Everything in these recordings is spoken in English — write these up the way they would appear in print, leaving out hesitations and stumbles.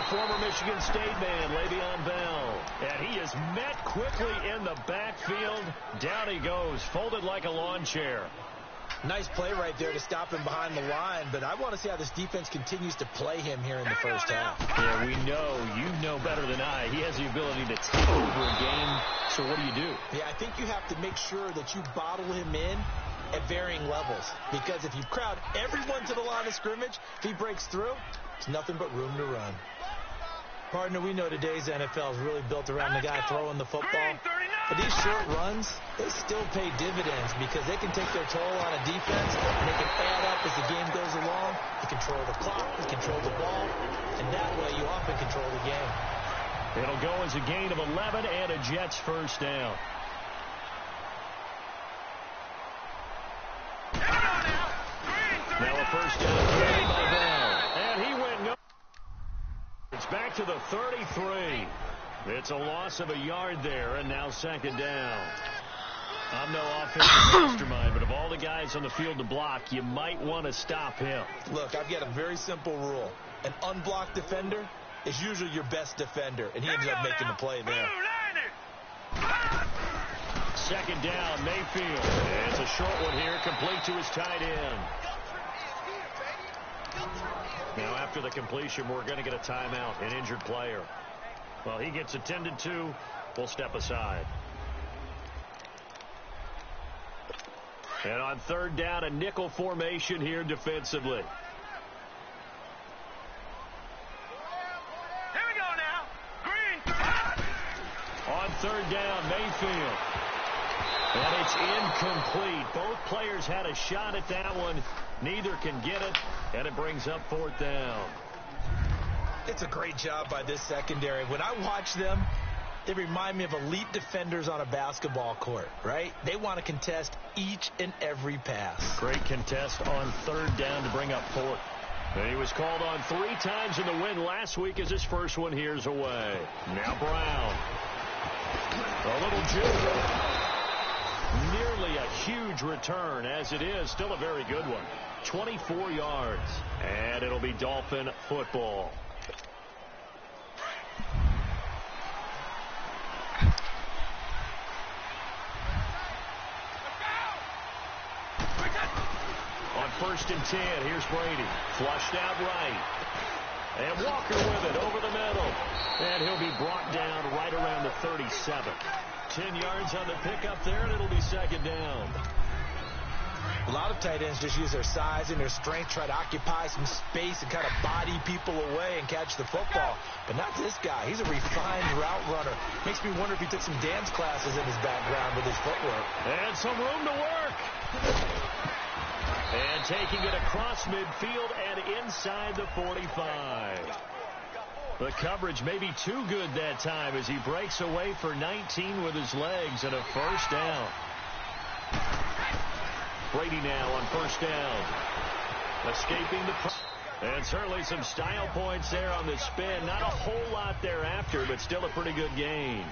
former Michigan State man, Le'Veon Bell. And he is met quickly in the backfield. Down he goes, folded like a lawn chair. Nice play right there to stop him behind the line, but I want to see how this defense continues to play him here in the first half. Yeah, we know, you know better than I, he has the ability to take over a game. So what do? Yeah, I think you have to make sure that you bottle him in at varying levels, because if you crowd everyone to the line of scrimmage, if he breaks through, it's nothing but room to run. Partner, we know today's NFL is really built around the guy throwing the football. But these short runs, they still pay dividends because they can take their toll on a defense, and they can add up as the game goes along. You control the clock, you control the ball, and that way you often control the game. It'll go as a gain of 11 and a Jets first down. Now a first down by Bell. And he went no. It's back to the 33. It's a loss of a yard there, and now second down. I'm no offensive mastermind, but of all the guys on the field to block, you might want to stop him. Look, I've got a very simple rule. An unblocked defender is usually your best defender, and he ends up making the play there. Second down, Mayfield. It's a short one here, complete to his tight end. Now, after the completion, we're going to get a timeout, an injured player. Well, he gets attended to. We'll step aside. And on third down, a nickel formation here defensively. Here we go now. Green. On third down, Mayfield. And it's incomplete. Both players had a shot at that one. Neither can get it, and it brings up fourth down. It's a great job by this secondary. When I watch them, they remind me of elite defenders on a basketball court, right? They want to contest each and every pass. Great contest on third down to bring up fourth. And he was called on 3 times in the win last week as his first one here's away. Now Brown. A little juke. Nearly a huge return, as it is. Still a very good one. 24 yards. And it'll be Dolphin football. On 1st and 10, here's Brady. Flushed out right. And Walker with it over the middle. And he'll be brought down right around the 37. 10 yards on the pickup there, and it'll be second down. A lot of tight ends just use their size and their strength, try to occupy some space and kind of body people away and catch the football. But not this guy. He's a refined route runner. Makes me wonder if he took some dance classes in his background with his footwork. And some room to work. And taking it across midfield and inside the 45. The coverage may be too good that time as he breaks away for 19 with his legs and a first down. Brady now on first down. Escaping the... And certainly some style points there on the spin. Not a whole lot thereafter, but still a pretty good gain.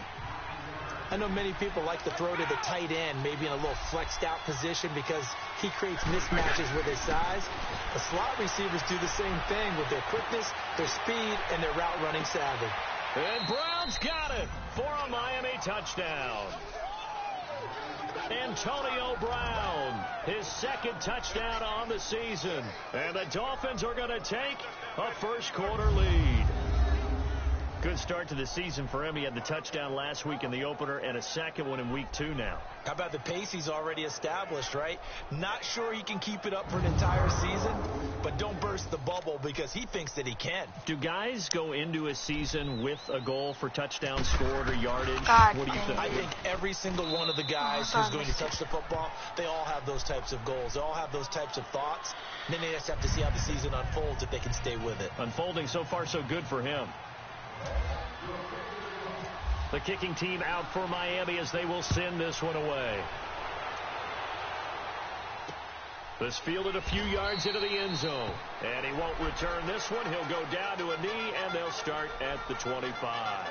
I know many people like to throw to the tight end, maybe in a little flexed out position because he creates mismatches with his size. The slot receivers do the same thing with their quickness, their speed, and their route running savvy. And Brown's got it for a Miami touchdown. Antonio Brown, his second touchdown on the season. And the Dolphins are going to take a first quarter lead. Good start to the season for him. He had the touchdown last week in the opener and a second one in week 2 now. How about the pace he's already established, right? Not sure he can keep it up for an entire season, but don't burst the bubble because he thinks that he can. Do guys go into a season with a goal for touchdown scored or yardage? What do you think? I think every single one of the guys who's going to touch the football, they all have those types of goals. They all have those types of thoughts. And then they just have to see how the season unfolds if they can stay with it. Unfolding so far so good for him. The kicking team out for Miami as they will send this one away. This fielded a few yards into the end zone. And he won't return this one. He'll go down to a knee, and they'll start at the 25.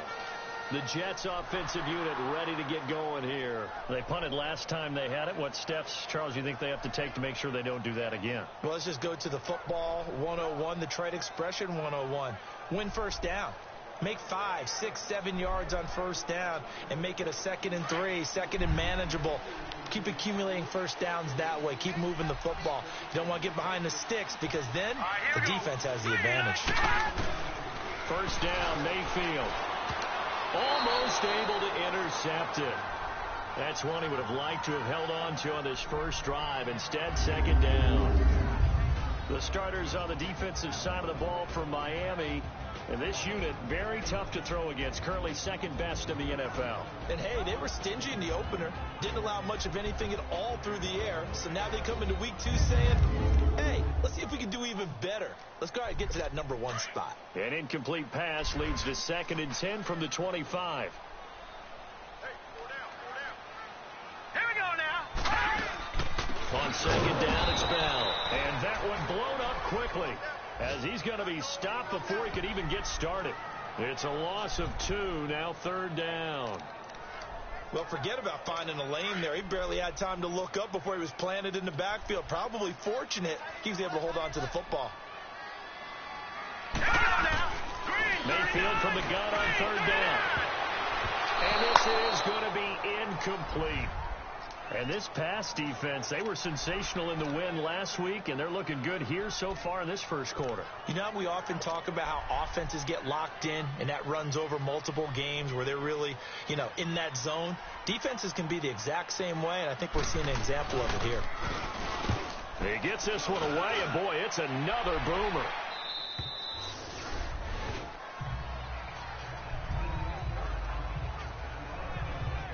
The Jets offensive unit ready to get going here. They punted last time they had it. What steps, Charles, you think they have to take to make sure they don't do that again? Well, let's just go to the football 101, the trade expression 101. Win first down. Make 5, 6, 7 yards on first down and make it a 2nd and 3, 2nd and manageable. Keep accumulating first downs that way. Keep moving the football. You don't want to get behind the sticks because then the defense has the advantage. First down, Mayfield. Almost able to intercept it. That's one he would have liked to have held on to on this first drive. Instead, 2nd down. The starters on the defensive side of the ball for Miami. And this unit, very tough to throw against. Currently 2nd best in the NFL. And, hey, they were stingy in the opener. Didn't allow much of anything at all through the air. So now they come into week 2 saying, hey, let's see if we can do even better. Let's go ahead and get to that number 1 spot. An incomplete pass leads to 2nd and 10 from the 25. Here we go now. On 2nd down, it's Bell. And that one blown up quickly, as he's going to be stopped before he could even get started. It's a loss of 2, now 3rd down. Well, forget about finding a lane there. He barely had time to look up before he was planted in the backfield. Probably fortunate he was able to hold on to the football. Mayfield from the gun on 3rd down. And this is going to be incomplete. And this pass defense, they were sensational in the win last week, and they're looking good here so far in this first quarter. You know, we often talk about how offenses get locked in, and that runs over multiple games where they're really, in that zone. Defenses can be the exact same way, and I think we're seeing an example of it here. He gets this one away, and boy, it's another boomer.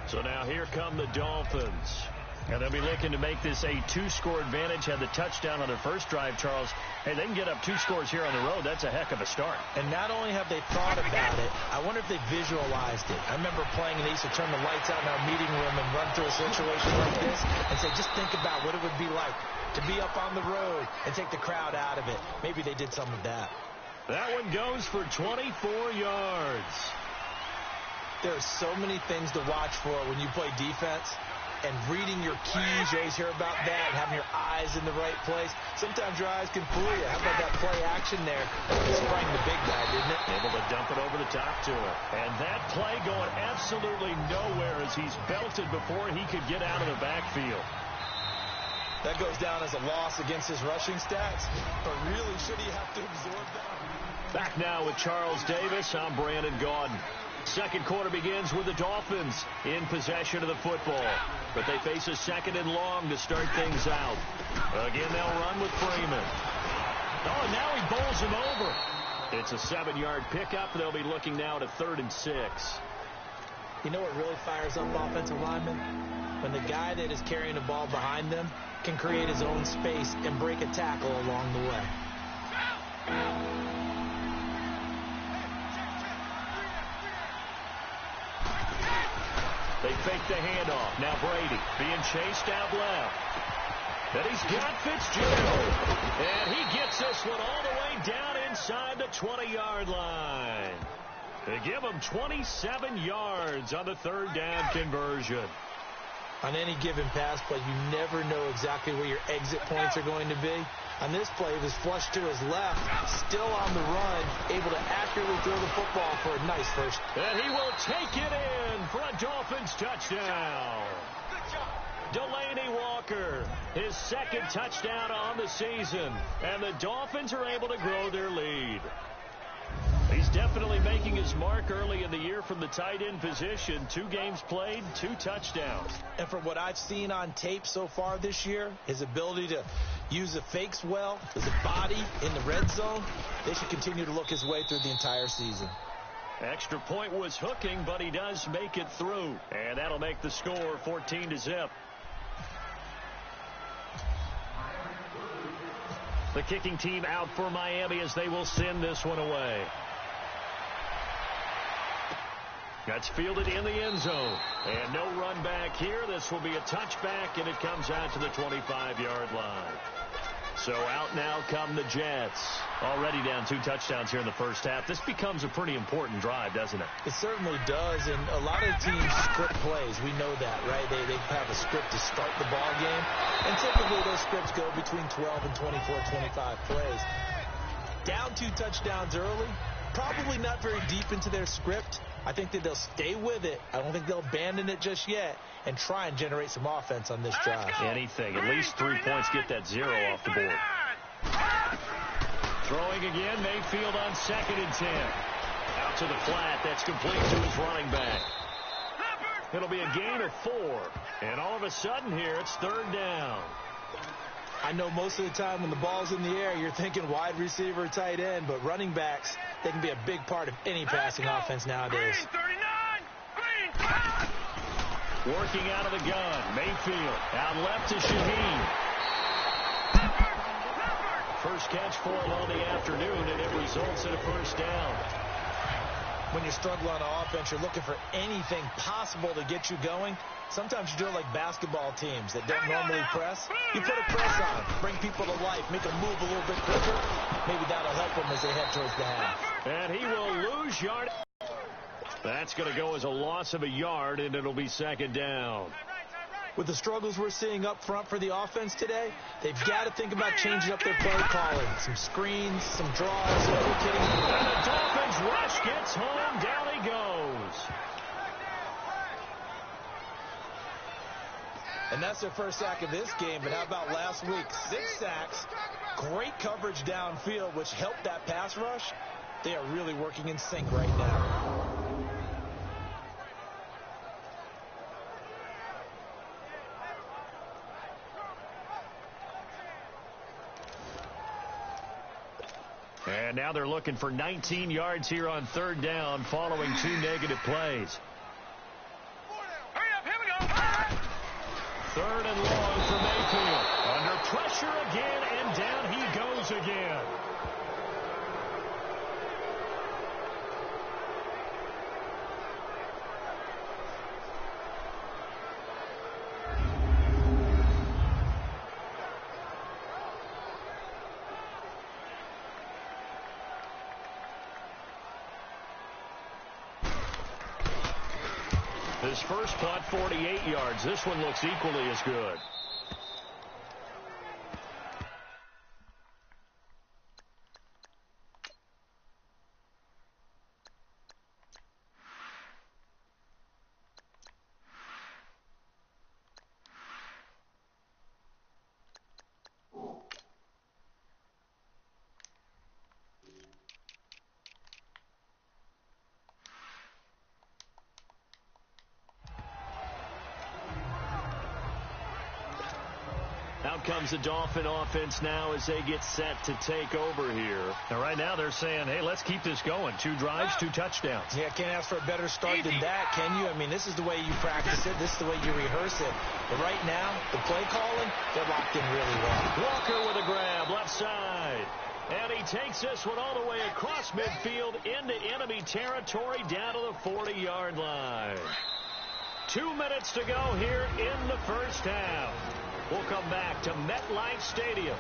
So now here come the Dolphins. And they'll be looking to make this a 2-score advantage. Had the touchdown on their first drive, Charles. Hey, they can get up 2 scores here on the road. That's a heck of a start. And not only have they thought about it, I wonder if they visualized it. I remember playing, and they used to turn the lights out in our meeting room and run through a situation like this and say, just think about what it would be like to be up on the road and take the crowd out of it. Maybe they did some of that. That one goes for 24 yards. There are so many things to watch for when you play defense, and reading your keys, you always hear about that, and having your eyes in the right place. Sometimes your eyes can fool you. How about that play action there? It sprang the big guy, didn't it? Able to dump it over the top to him. And that play going absolutely nowhere as he's belted before he could get out of the backfield. That goes down as a loss against his rushing stats, but really should he have to absorb that? Back now with Charles Davis. I'm Brandon Gaudin. Second quarter begins with the Dolphins in possession of the football. But they face a 2nd and long to start things out. Again, they'll run with Freeman. Oh, and now he bowls him over. It's a 7-yard pickup. They'll be looking now at a 3rd and 6. You know what really fires up offensive linemen? When the guy that is carrying the ball behind them can create his own space and break a tackle along the way. They fake the handoff. Now Brady being chased out left. And he's got Fitzgerald. And he gets this one all the way down inside the 20-yard line. They give him 27 yards on the 3rd down conversion. On any given pass play, you never know exactly where your exit points are going to be. On this play, it was flushed to his left, still on the run, able to accurately throw the football for a nice first. And he will take it in for a Dolphins touchdown. Delaney Walker, his 2nd touchdown on the season. And the Dolphins are able to grow their lead. He's definitely making his mark early in the year from the tight end position. 2 games played, 2 touchdowns. And from what I've seen on tape so far this year, his ability to use the fakes well, his body in the red zone, they should continue to look his way through the entire season. Extra point was hooking, but he does make it through. And that'll make the score 14-0. The kicking team out for Miami as they will send this one away. That's fielded in the end zone. And no run back here. This will be a touchback, and it comes out to the 25-yard line. So out now come the Jets. Already down 2 touchdowns here in the first half. This becomes a pretty important drive, doesn't it? It certainly does, and a lot of teams script plays. We know that, right? They have a script to start the ball game, and typically those scripts go between 12 and 24, 25 plays. Down 2 touchdowns early, probably not very deep into their script. I think that they'll stay with it. I don't think they'll abandon it just yet and try and generate some offense on this drive. Anything. At least 3 points. Get that 0 off the board. Throwing again. Mayfield on 2nd and 10. Out to the flat. That's complete to his running back. It'll be a gain of 4. And all of a sudden here, it's 3rd down. I know most of the time when the ball's in the air, you're thinking wide receiver, tight end, but running backs, they can be a big part of any passing offense nowadays. Working out of the gun. Mayfield out left to Shaheen. First catch for him on the afternoon, and it results in a 1st down. When you struggle on offense, you're looking for anything possible to get you going. Sometimes you do it like basketball teams that don't normally press. You put a press on, bring people to life, make them move a little bit quicker. Maybe that'll help them as they head towards the half. And he will lose yard. That's going to go as a loss of a yard, and it'll be 2nd down. With the struggles we're seeing up front for the offense today, they've got to think about changing up their play calling. Some screens, some draws, some little kidding. And the Dolphins rush gets home. Down he goes. And that's their first sack of this game. But how about last week? 6 sacks, great coverage downfield, which helped that pass rush. They are really working in sync right now. And now they're looking for 19 yards here on 3rd down following 2 negative plays. Hurry up, here we go. 3rd and long for Mayfield. Under pressure again, and down he goes again. His first punt, 48 yards. This one looks equally as good. Out comes the Dolphin offense now as they get set to take over here. Now, right now they're saying, hey, let's keep this going. 2 drives, 2 touchdowns. Yeah, can't ask for a better start than that, can you? I mean, this is the way you practice it. This is the way you rehearse it. But right now, the play calling, they're locked in really well. Walker with a grab, left side. And he takes this one all the way across midfield into enemy territory down to the 40-yard line. 2 minutes to go here in the first half. We'll come back to MetLife Stadium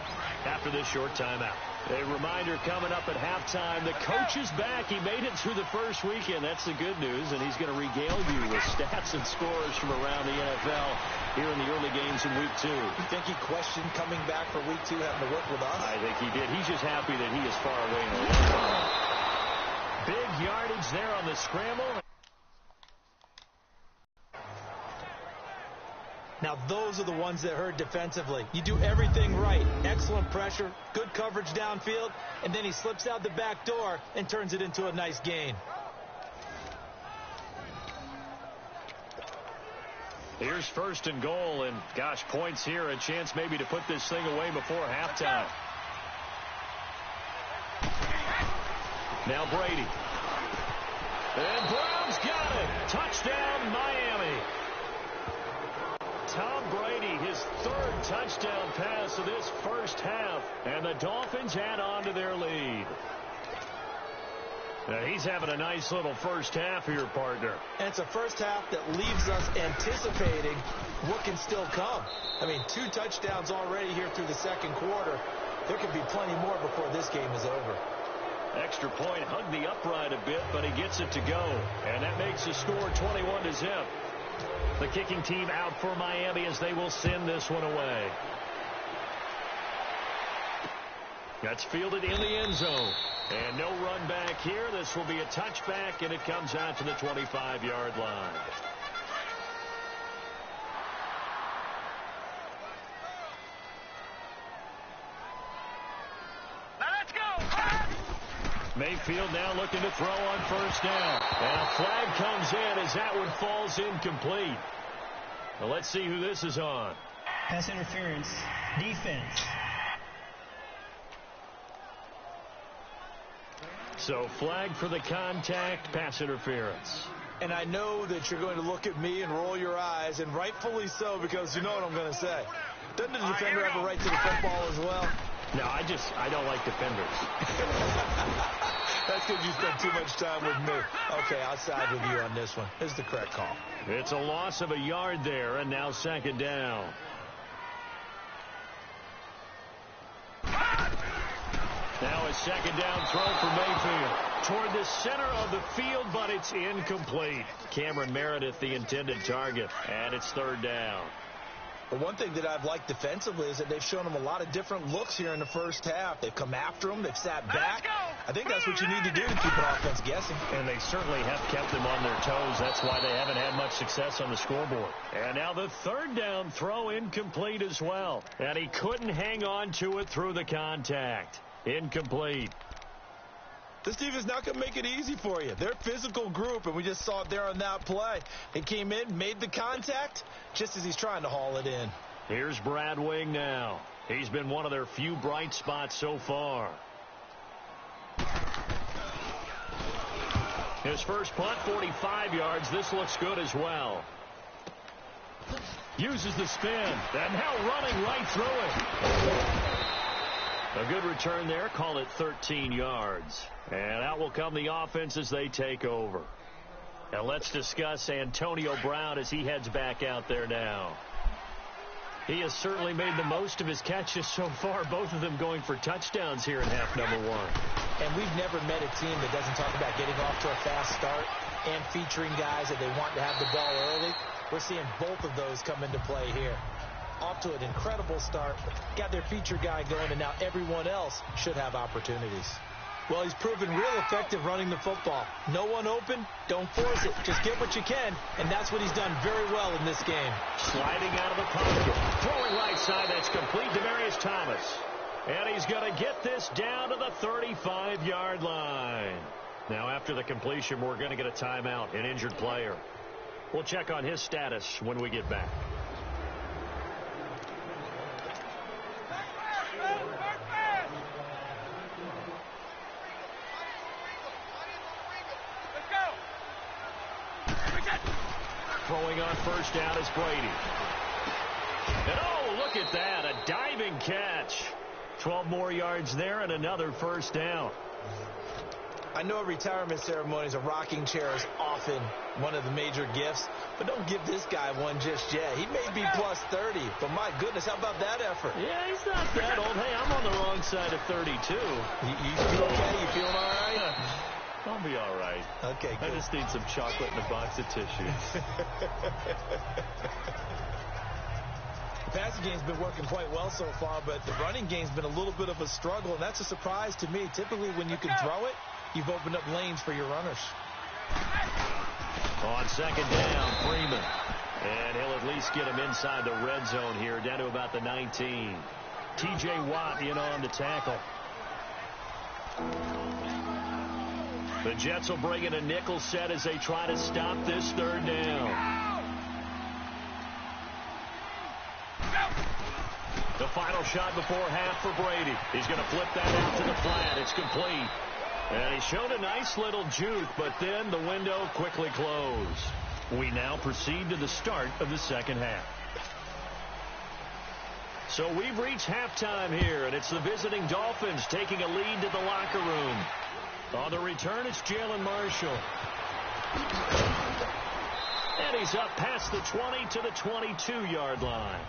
after this short timeout. A reminder coming up at halftime, the coach is back. He made it through the first weekend. That's the good news, and he's going to regale you with stats and scores from around the NFL here in the early games in Week 2. You think he questioned coming back for Week 2 having to work with us? I think he did. He's just happy that he is far away. Big yardage there on the scramble. Now, those are the ones that hurt defensively. You do everything right. Excellent pressure, good coverage downfield, and then he slips out the back door and turns it into a nice gain. Here's 1st and goal, and gosh, points here. A chance maybe to put this thing away before halftime. Now Brady. And Brown's got it. Touchdown, Miami. Tom Brady, his 3rd touchdown pass of this first half. And the Dolphins add on to their lead. Now he's having a nice little first half here, partner. And it's a first half that leaves us anticipating what can still come. I mean, 2 touchdowns already here through the second quarter. There could be plenty more before this game is over. Extra point, hugged the upright a bit, but he gets it to go. And that makes the score 21-0. The kicking team out for Miami as they will send this one away. That's fielded in the end zone. And no run back here. This will be a touchback, and it comes out to the 25-yard line. Mayfield now looking to throw on first down. And a flag comes in as that one falls incomplete. Well, let's see who this is on. Pass interference. Defense. So flag for the contact, pass interference. And I know that you're going to look at me and roll your eyes, and rightfully so, because you know what I'm going to say. Doesn't the defender have a right to the football as well? No, I don't like defenders. That's because you spent too much time with me. Okay, I'll side with you on this one. This is the correct call. It's a loss of a yard there, and now second down. Now a second down throw for Mayfield. Toward the center of the field, but it's incomplete. Cameron Meredith, the intended target, and it's third down. But one thing that I've liked defensively is that they've shown him a lot of different looks here in the first half. They've come after him. They've sat back. I think that's what you need to do to keep an offense guessing. And they certainly have kept them on their toes. That's why they haven't had much success on the scoreboard. And now the third down throw incomplete as well. And he couldn't hang on to it through the contact. Incomplete. This team is not going to make it easy for you. They're a physical group, and we just saw it there on that play. He came in, made the contact, just as he's trying to haul it in. Here's Brad Wing now. He's been one of their few bright spots so far. His first punt, 45 yards. This looks good as well. Uses the spin, and now running right through it. A good return there. Call it 13 yards. And out will come the offense as they take over. Now let's discuss Antonio Brown as he heads back out there now. He has certainly made the most of his catches so far, both of them going for touchdowns here in half number one. And we've never met a team that doesn't talk about getting off to a fast start and featuring guys that they want to have the ball early. We're seeing both of those come into play here. Off to an incredible start, got their feature guy going, and now everyone else should have opportunities. Well, he's proven real effective running the football. No one open, don't force it. Just get what you can, and that's what he's done very well in this game. Sliding out of the pocket, throwing right side, that's complete to Demarius Thomas. And he's going to get this down to the 35-yard line. Now, after the completion, we're going to get a timeout, an injured player. We'll check on his status when we get back. Throwing on first down is Brady. And oh, look at that, a diving catch. 12 more yards there and another first down. I know retirement ceremonies, a rocking chair is often one of the major gifts, but don't give this guy one just yet. He may be plus 30, but my goodness, how about that effort? Yeah, he's not that old. Hey, I'm on the wrong side of 32. You feel okay? You feeling all right? I'll be all right. Okay, good. I just need some chocolate and a box of tissues. The passing game's been working quite well so far, but the running game's been a little bit of a struggle, and that's a surprise to me. Typically, when you can throw it, you've opened up lanes for your runners. On second down, Freeman. And he'll at least get him inside the red zone here, down to about the 19. T.J. Watt in on the tackle. The Jets will bring in a nickel set as they try to stop this third down. The final shot before half for Brady. He's going to flip that out to the flat. It's complete. And he showed a nice little juke, but then the window quickly closed. We now proceed to the start of the second half. So we've reached halftime here, and it's the visiting Dolphins taking a lead to the locker room. On the return, it's Jalen Marshall. And he's up past the 20 to the 22-yard line.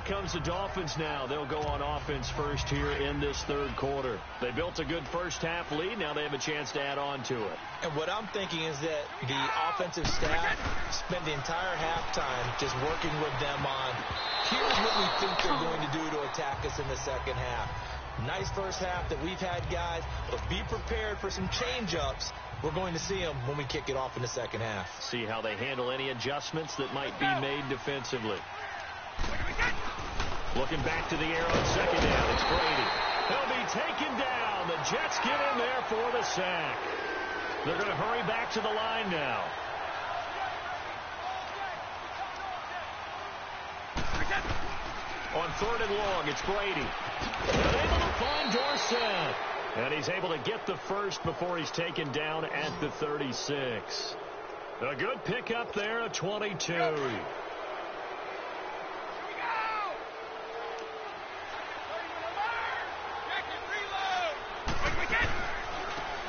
Out comes the Dolphins now. They'll go on offense first here in this third quarter. They built a good first-half lead. Now they have a chance to add on to it. And what I'm thinking is that the offensive staff spent the entire halftime just working with them on, here's what we think they're going to do to attack us in the second half. Nice first half that we've had, guys, but be prepared for some change-ups. We're going to see them when we kick it off in the second half. See how they handle any adjustments that might be made defensively. Looking back to the air on second down, it's Brady. He'll be taken down. The Jets get in there for the sack. They're going to hurry back to the line now. On third and long, it's Brady. They're able to find Dorsett. And he's able to get the first before he's taken down at the 36. A good pickup there at 22.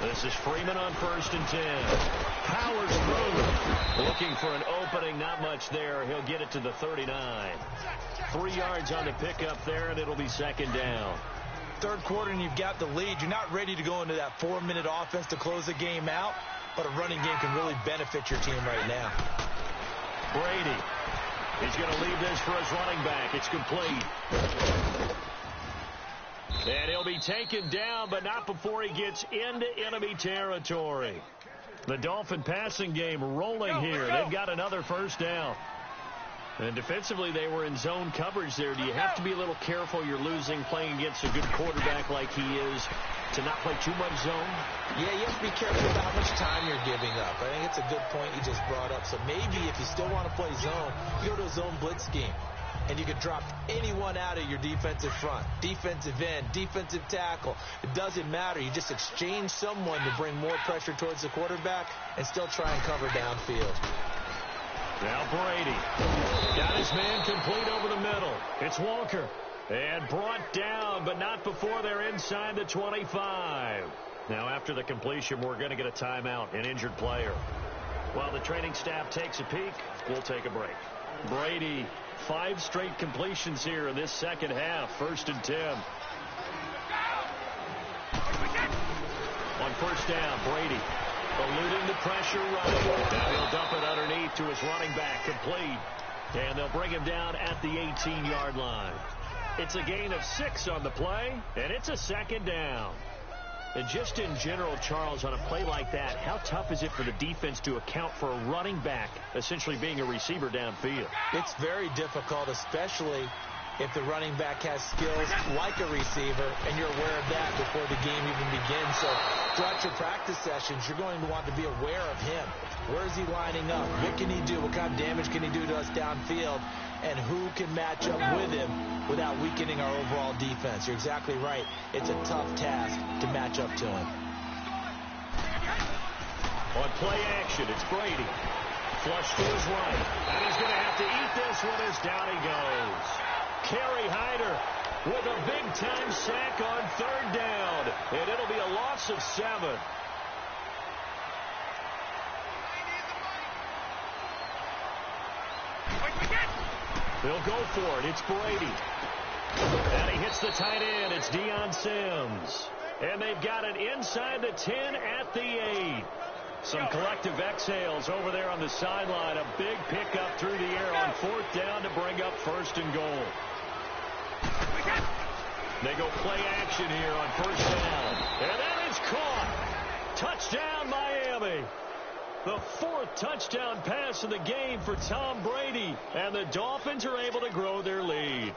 This is Freeman on first and 10. Powers through. Looking for an opening. Not much there. He'll get it to the 39. 3 yards on the pickup there, and it'll be second down. Third quarter, and you've got the lead. You're not ready to go into that 4-minute offense to close the game out, but a running game can really benefit your team right now. Brady. He's going to leave this for his running back. It's complete. And he'll be taken down, but not before he gets into enemy territory. The Dolphin passing game rolling here. They've got another first down. And defensively, they were in zone coverage there. Do you have to be a little careful? You're losing playing against a good quarterback like he is to not play too much zone? Yeah, you have to be careful about how much time you're giving up. I think it's a good point you just brought up. So maybe if you still want to play zone, you go to a zone blitz scheme. And you can drop anyone out of your defensive front, defensive end, defensive tackle. It doesn't matter. You just exchange someone to bring more pressure towards the quarterback and still try and cover downfield. Now Brady got his man complete over the middle. It's Walker. And brought down, but not before they're inside the 25. Now after the completion, we're going to get a timeout, an injured player. While the training staff takes a peek, we'll take a break. Brady, 5 straight completions here in this second half. First and 10. On first down, Brady eluding the pressure right. Now he'll dump it underneath to his running back, complete. And they'll bring him down at the 18-yard line. It's a gain of 6 on the play, and it's a second down. And just in general, Charles, on a play like that, how tough is it for the defense to account for a running back essentially being a receiver downfield? It's very difficult, especially if the running back has skills like a receiver, and you're aware of that before the game even begins. So throughout your practice sessions, you're going to want to be aware of him. Where is he lining up? What can he do? What kind of damage can he do to us downfield? And who can match up with him without weakening our overall defense? You're exactly right. It's a tough task to match up to him. On play action, it's Brady. Flush to his right. And he's going to have to eat this one as down he goes. Kerry Hyder with a big-time sack on third down. And it'll be a loss of 7. They'll go for it. It's Brady. And he hits the tight end. It's Deion Sims. And they've got it inside the 10 at the 8. Some collective exhales over there on the sideline. A big pickup through the air on fourth down to bring up first and goal. They go play action here on first down. And that is caught. Touchdown, Miami. The 4th touchdown pass of the game for Tom Brady. And the Dolphins are able to grow their lead.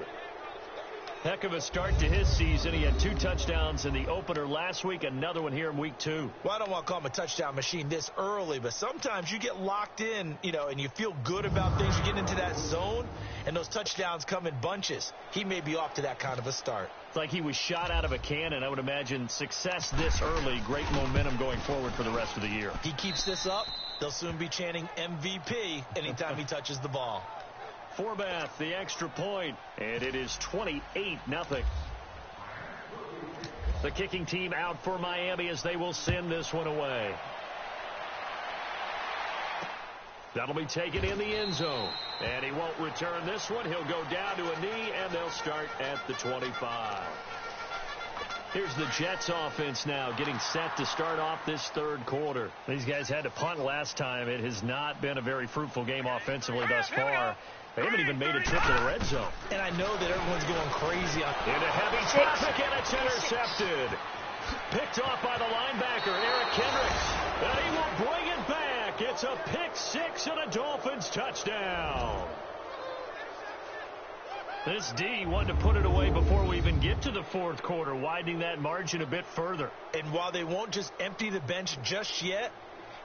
Heck of a start to his season. He had 2 touchdowns in the opener last week, another one here in week 2. Well, I don't want to call him a touchdown machine this early, but sometimes you get locked in, and you feel good about things. You get into that zone, and those touchdowns come in bunches. He may be off to that kind of a start. It's like he was shot out of a cannon. I would imagine success this early, great momentum going forward for the rest of the year. If he keeps this up, they'll soon be chanting MVP anytime he touches the ball. Forbath, the extra point, and it is 28-0. The kicking team out for Miami as they will send this one away. That'll be taken in the end zone. And he won't return this one. He'll go down to a knee, and they'll start at the 25. Here's the Jets offense now getting set to start off this third quarter. These guys had to punt last time. It has not been a very fruitful game offensively thus far. They haven't even made a trip to the red zone. And I know that everyone's going crazy. Into heavy traffic, and it's intercepted. Picked off by the linebacker, Eric Kendricks. And he will bring it back. It's a pick six and a Dolphins touchdown. This D wanted to put it away before we even get to the fourth quarter, widening that margin a bit further. And while they won't just empty the bench just yet,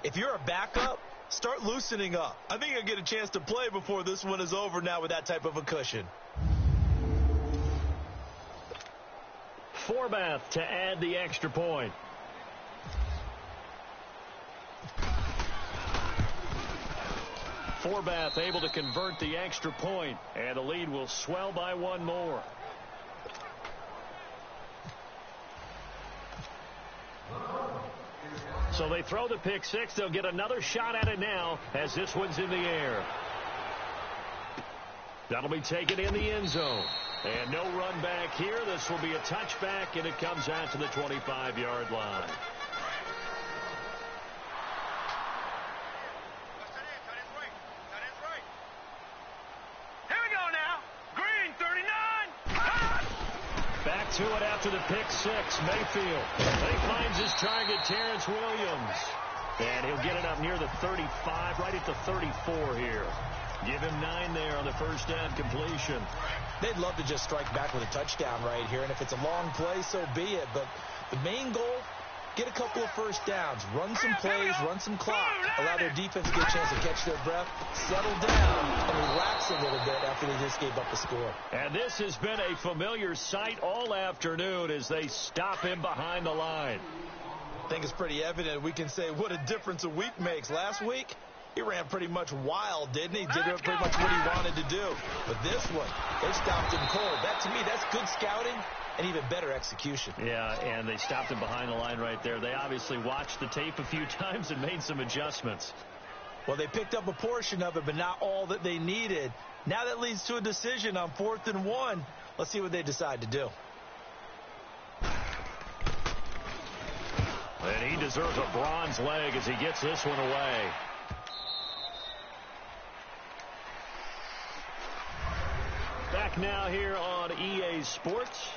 if you're a backup, start loosening up. I think you'll get a chance to play before this one is over now with that type of a cushion. Forbath to add the extra point. Forbath able to convert the extra point, and the lead will swell by one more. So they throw the pick six. They'll get another shot at it now as this one's in the air. That'll be taken in the end zone. And no run back here. This will be a touchback, and it comes out to the 25-yard line. Here we go now. Green, 39. Back to it after the pick six. Mayfield. He finds his target, Terrence Williams. And he'll get it up near the 35, right at the 34 here. Give him 9 there on the first down completion. They'd love to just strike back with a touchdown right here, and if it's a long play, so be it. But the main goal, get a couple of first downs, run some plays, run some clock, allow their defense to get a chance to catch their breath, settle down, and relax a little bit after they just gave up a score. And this has been a familiar sight all afternoon as they stop him behind the line. I think it's pretty evident. We can say what a difference a week makes. Last week, he ran pretty much wild, didn't he? Did pretty much what he wanted to do. But this one, they stopped him cold. That, to me, that's good scouting and even better execution. Yeah, and they stopped him behind the line right there. They obviously watched the tape a few times and made some adjustments. Well, they picked up a portion of it, but not all that they needed. Now that leads to a decision on 4th and 1. Let's see what they decide to do. And he deserves a bronze leg as he gets this one away. Back now here on EA Sports.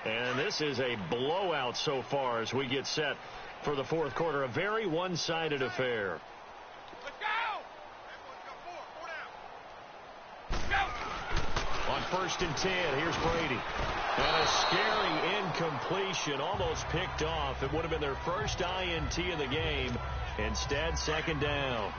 And this is a blowout so far as we get set for the fourth quarter. A very one-sided affair. Let's go. On 1st and 10, here's Brady. And a scary incompletion, almost picked off. It would have been their first INT of the game. Instead, 2nd down.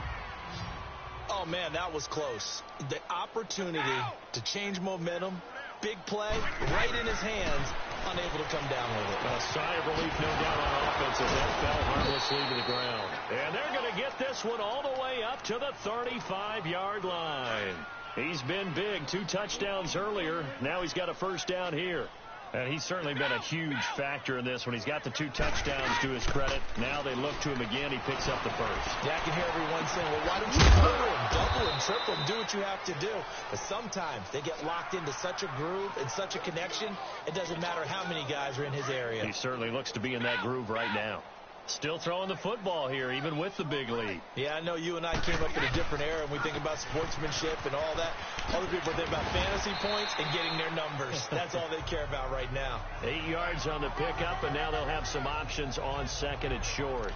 Oh, man, that was close. The opportunity to change momentum, big play, right in his hands, unable to come down with it. A sigh of relief, no doubt, on offense as that fell harmlessly to the ground. And they're going to get this one all the way up to the 35-yard line. He's been big. 2 touchdowns earlier. Now he's got a first down here. And he's certainly been a huge factor in this when he's got the 2 touchdowns to his credit. Now they look to him again. He picks up the first. Yeah, I can hear everyone saying, well, why don't you quarter him, double him, triple him, do what you have to do. But sometimes they get locked into such a groove and such a connection, it doesn't matter how many guys are in his area. He certainly looks to be in that groove right now. Still throwing the football here, even with the big lead. Yeah, I know you and I came up in a different era, and we think about sportsmanship and all that. Other people think about fantasy points and getting their numbers. That's all they care about right now. 8 yards on the pickup, and now they'll have some options on 2nd and short.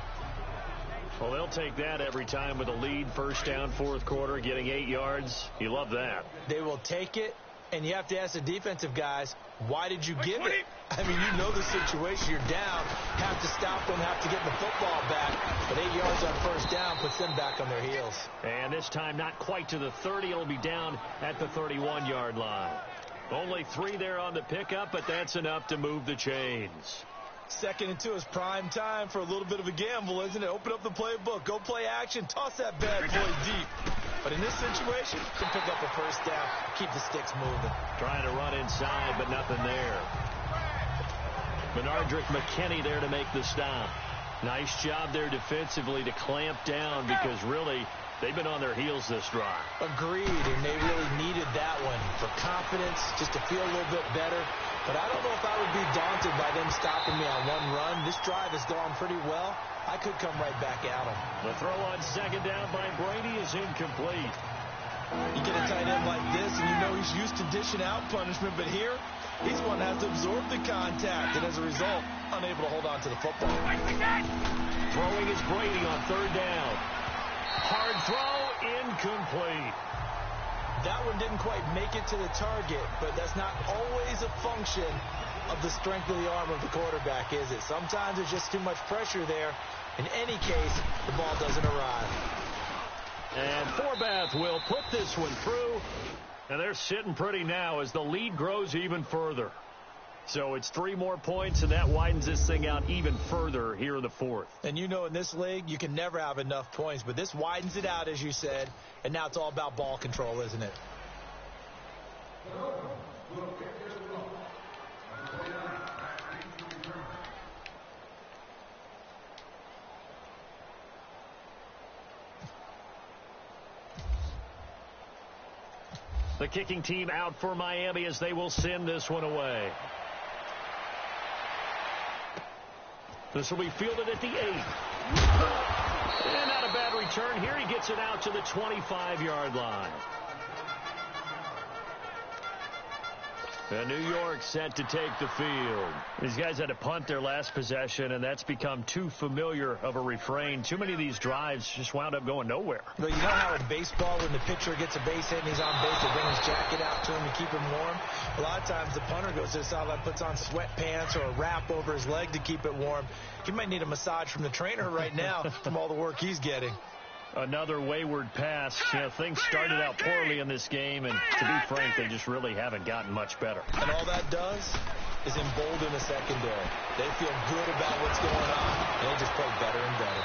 Well, they'll take that every time with a lead. First down, fourth quarter, getting 8 yards. You love that. They will take it, and you have to ask the defensive guys, why did you give it? I mean, you know the situation. You're down, have to stop them, have to get the football back. But 8 yards on first down puts them back on their heels. And this time not quite to the 30. It'll be down at the 31-yard line. Only 3 there on the pickup, but that's enough to move the chains. 2nd and 2 is prime time for a little bit of a gamble, isn't it? Open up the playbook, go play action, toss that bad boy deep. But in this situation, can pick up a first down, keep the sticks moving. Trying to run inside, but nothing there. Benardrick McKinney there to make the stop. Nice job there defensively to clamp down because really They've been on their heels this drive. Agreed, and they really needed that one for confidence, just to feel a little bit better. But I don't know if I would be daunted by them stopping me on one run. This drive has gone pretty well. I could come right back at them. The throw on second down by Brady is incomplete. You get a tight end like this, and you know he's used to dishing out punishment, but here, he's one that has to absorb the contact, and as a result, unable to hold on to the football. Throwing is Brady on third down. Hard throw, incomplete. That one didn't quite make it to the target, but that's not always a function of the strength of the arm of the quarterback, is it? Sometimes there's just too much pressure there. In any case, the ball doesn't arrive. And Forbath will put this one through. And they're sitting pretty now as the lead grows even further. So it's 3 more points, and that widens this thing out even further here in the fourth. And you know in this league, you can never have enough points. But this widens it out, as you said. And now it's all about ball control, isn't it? The kicking team out for Miami as they will send this one away. This will be fielded at the 8. And not a bad return here. He gets it out to the 25-yard line. And New York set to take the field. These guys had to punt their last possession, and that's become too familiar of a refrain. Too many of these drives just wound up going nowhere. But you know how in baseball, when the pitcher gets a base hit and he's on base, they bring his jacket out to him to keep him warm? A lot of times the punter goes to the sideline, puts on sweatpants or a wrap over his leg to keep it warm. He might need a massage from the trainer right now from all the work he's getting. Another wayward pass. You know, things started out poorly in this game, and to be frank, they just really haven't gotten much better. And all that does is embolden the secondary. They feel good about what's going on, and they just play better and better.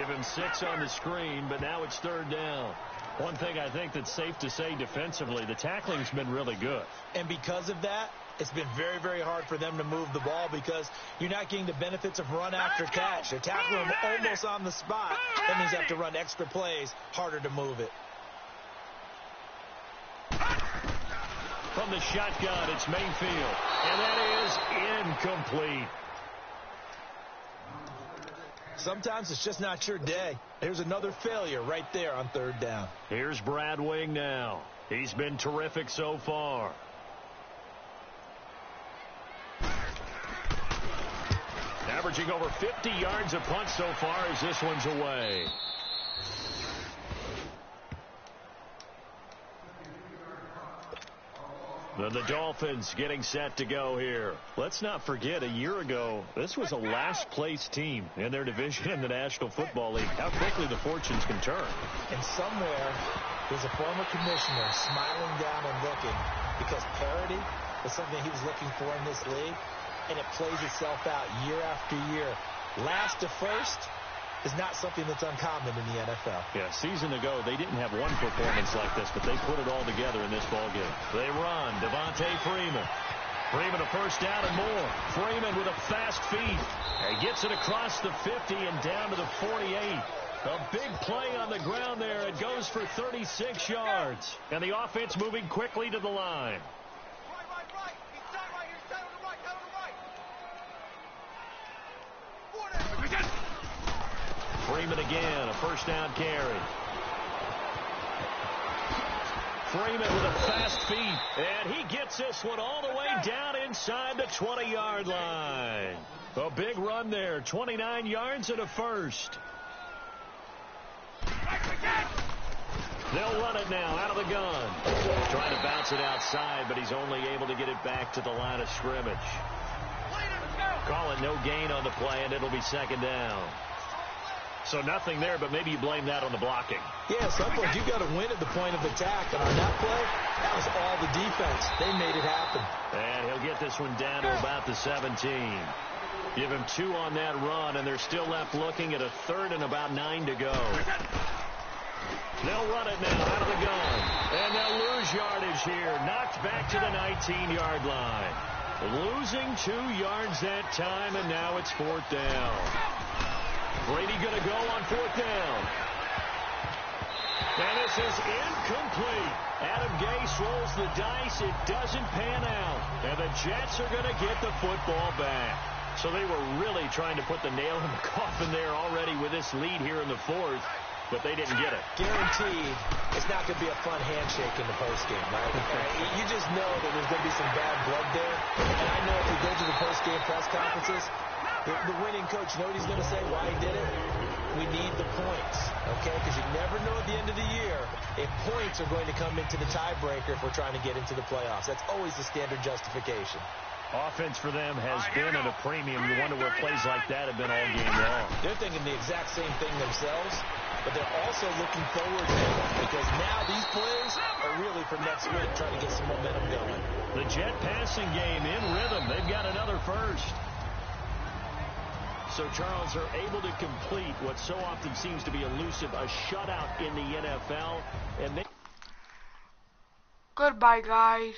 Give him 6 on the screen, but now it's third down. One thing I think that's safe to say defensively, the tackling's been really good. And because of that, it's been very, very hard for them to move the ball because you're not getting the benefits of run after catch. They're tackling them almost on the spot. That means you have to run extra plays, harder to move it. From the shotgun, it's Mayfield. And that is incomplete. Sometimes it's just not your day. There's another failure right there on third down. Here's Brad Wing now. He's been terrific so far. Averaging over 50 yards a punt so far as this one's away. Then the Dolphins getting set to go here. Let's not forget, a year ago, this was a last-place team in their division in the National Football League. How quickly the fortunes can turn. And somewhere, there's a former commissioner smiling down and looking because parity was something he was looking for in this league, and it plays itself out year after year. Last to first is not something that's uncommon in the NFL. Yeah, season ago, they didn't have one performance like this, but they put it all together in this ballgame. They run. Devontae Freeman. Freeman a first down and more. Freeman with a fast feet. He gets it across the 50 and down to the 48. A big play on the ground there. It goes for 36 yards. And the offense moving quickly to the line. Right. He's down right here. He's down on the right. Down on the right. Freeman again, a first down carry. Freeman with a fast feet, and he gets this one all the way down inside the 20-yard line. A big run there, 29 yards and a first. They'll run it now out of the gun. Trying to bounce it outside, but he's only able to get it back to the line of scrimmage. Call it no gain on the play, and it'll be second down. So nothing there, but maybe you blame that on the blocking. Yeah, at some point you got to win at the point of attack. And on that play, that was all the defense. They made it happen. And he'll get this one down to about the 17. Give him 2 on that run, and they're still left looking at a third and about 9 to go. They'll run it now out of the gun. And they'll lose yardage here. Knocked back to the 19-yard line. Losing 2 yards that time, and now it's fourth down. Brady going to go on fourth down. is incomplete. Adam Gase rolls the dice. It doesn't pan out. And the Jets are going to get the football back. So they were really trying to put the nail in the coffin there already with this lead here in the fourth, but they didn't get it. Guaranteed it's not going to be a fun handshake in the postgame, right? You just know that there's going to be some bad blood there. And I know if you go to the postgame press conferences, the winning coach, you know what he's going to say, why he did it? We need the points, okay? Because you never know at the end of the year if points are going to come into the tiebreaker if we're trying to get into the playoffs. That's always the standard justification. Offense for them has been at a premium. You wonder where plays like that have been all game long. They're thinking the exact same thing themselves, but they're also looking forward to it because now these plays are really for next week, trying to get some momentum going. The Jet passing game in rhythm. They've got another first. So, Charles, are able to complete what so often seems to be elusive, a shutout in the NFL. And Goodbye, guys.